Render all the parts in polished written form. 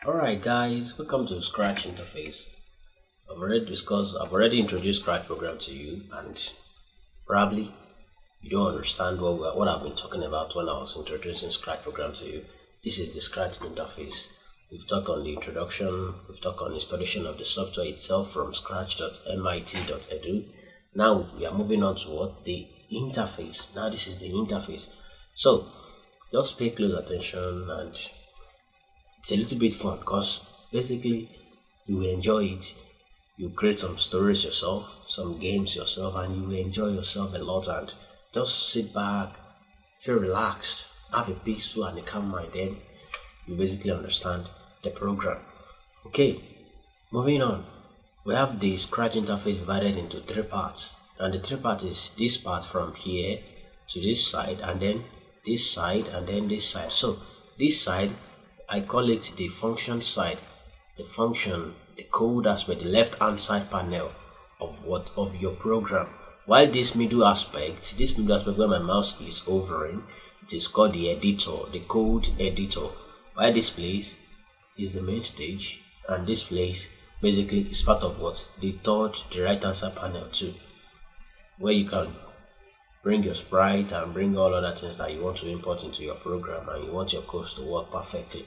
Alright guys, welcome to Scratch Interface. I've already introduced Scratch program to you, and probably you don't understand what I've been talking about when I was introducing Scratch program to you. This is the Scratch interface. We've talked on the introduction, we've talked on installation of the software itself from scratch.mit.edu. Now we are moving on to what? The interface. Now this is the interface. So just pay close attention, and it's a little bit fun because basically you will enjoy it. You create some stories yourself, some games yourself, and you will enjoy yourself a lot, and just sit back, feel relaxed, have a peaceful and a calm mind. Then you basically understand the program. Okay, moving on. We have the Scratch interface divided into three parts, and the three parts is this part from here to this side, and then this side, and then this side. So this side, I call it the function side. The function, the code aspect, the left hand side panel of your program. While this middle aspect where my mouse is hovering, it is called the editor, the code editor. While this place is the main stage, and this place basically is part of what? The right hand side panel too, where you can bring your sprite and bring all other things that you want to import into your program, and you want your codes to work perfectly.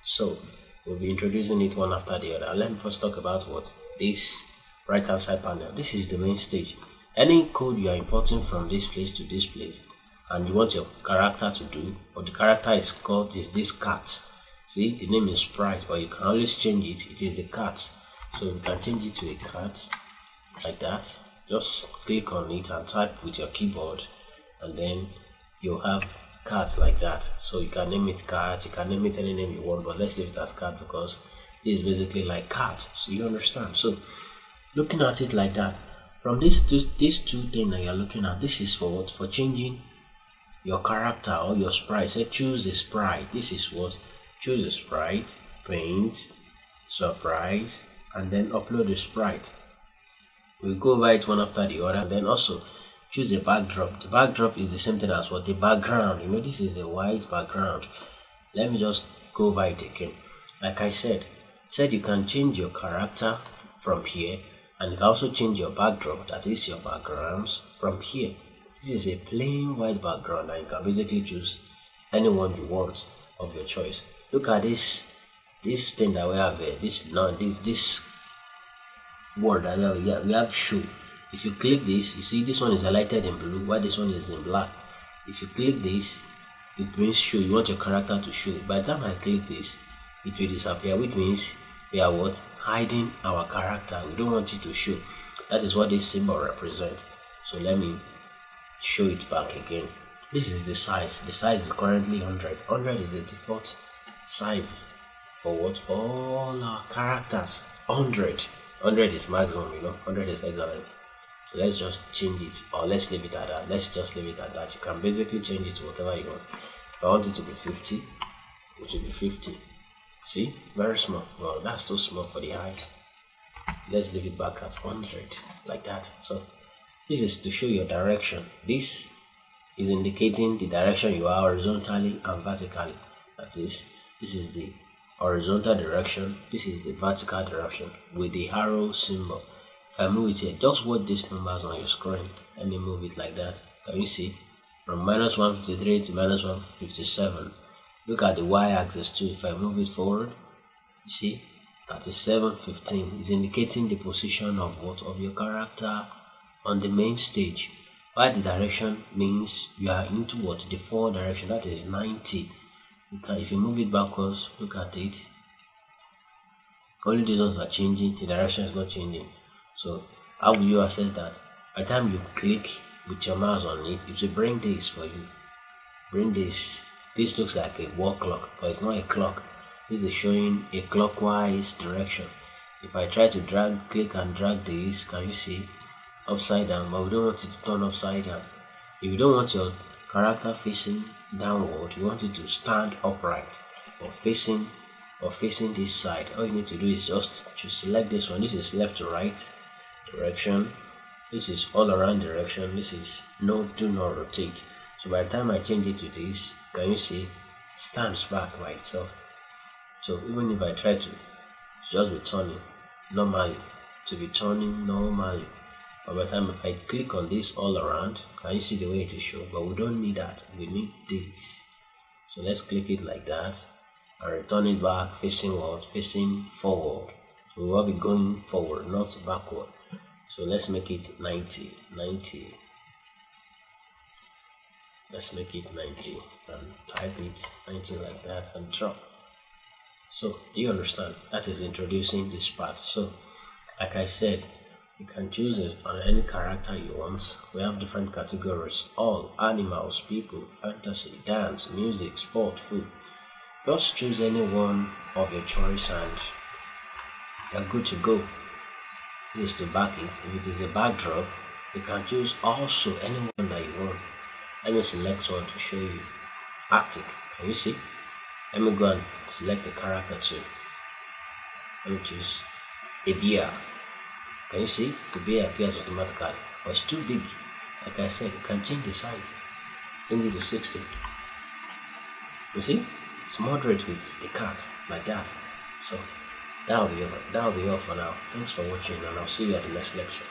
So we'll be introducing it one after the other. Let me first talk about what this right hand side panel. This is the main stage. Any code you are importing from this place to this place, and you want your character to do, or the character is this cat. See, the name is sprite, but you can always change it. It is a cat, so you can change it to a cat like that. Just click on it and type with your keyboard, and then you'll have cat like that. So you can name it cat, you can name it any name you want, but let's leave it as cat because it's basically like cat. So you understand. So looking at it like that, from these two things that you're looking at, this is for what? For changing your character or your sprite. Say choose a sprite. This is what? Choose a sprite, paint, surprise, and then upload the sprite. We'll go over it one after the other, and then also choose a backdrop. The backdrop is the same thing as what? The background. This is a white background. Let me just go over it again. Like I said you can change your character from here, and you can also change your backdrop, that is your backgrounds, from here. This is a plain white background, and you can basically choose anyone you want of your choice. Look at this thing that we have here. This word that we have show. If you click this, you see this one is highlighted in blue while this one is in black. If you click this, it means show. You want your character to show. By the time I click this, it will disappear, which means we are what? Hiding our character. We don't want it to show. That is what this symbol represents. So let me show it back again. This is the size. The size is currently 100. 100 is the default size for what? For all our characters. 100 is maximum, 100 is excellent. So let's just change it, or let's leave it at that. Let's just leave it at that. You can basically change it to whatever you want. If I want it to be 50, it will be 50. See, very small. Well, that's too small for the eyes. Let's leave it back at 100, like that. So this is to show your direction. This is indicating the direction you are horizontally and vertically. That is, this is the horizontal direction, this is the vertical direction with the arrow symbol. If I move it here, just watch these numbers on your screen. Let me move it like that. Can you see? From minus 153 to minus 157. Look at the y-axis too. If I move it forward, you see 3715 is indicating the position of what? Of your character on the main stage. While the direction means you are into what? The forward direction, that is 90. If you move it backwards, look at it. Only these ones are changing, the direction is not changing. So how will you assess that? By the time you click with your mouse on it, it will bring this for you. Bring this. This looks like a wall clock, but it's not a clock. This is showing a clockwise direction. If I try to click and drag this, can you see? Upside down, but we don't want it to turn upside down. If you don't want your character facing downward, you want it to stand upright or facing this side, all you need to do is just to select this one. This is left to right direction, this is all around direction, this is do not rotate. So by the time I change it to this, can you see it stands back by itself? So even if I try to just be turning normally, to be turning normally, but by the time I click on this all around, can you see the way it is shown? But we don't need that, we need this. So let's click it like that and return it back facing what? Facing forward. So we will be going forward, not backward. So let's make it 90. Let's make it 90 and type it 90 like that and drop. So do you understand? That is introducing this part. So like I said, you can choose it on any character you want. We have different categories: all, animals, people, fantasy, dance, music, sport, food. Just choose any one of your choice and you're good to go. This is to back it. If it is a backdrop, you can choose also any one that you want. Let me select one to show you. Arctic, can you see? Let me go and select the character too. Let me choose a bear. Can you see? The bear appears automatically, but it's too big. Like I said, you can change the size. Change it to 60. You see? It's moderate with the cat, like that. So that'll be all for now. Thanks for watching, and I'll see you at the next lecture.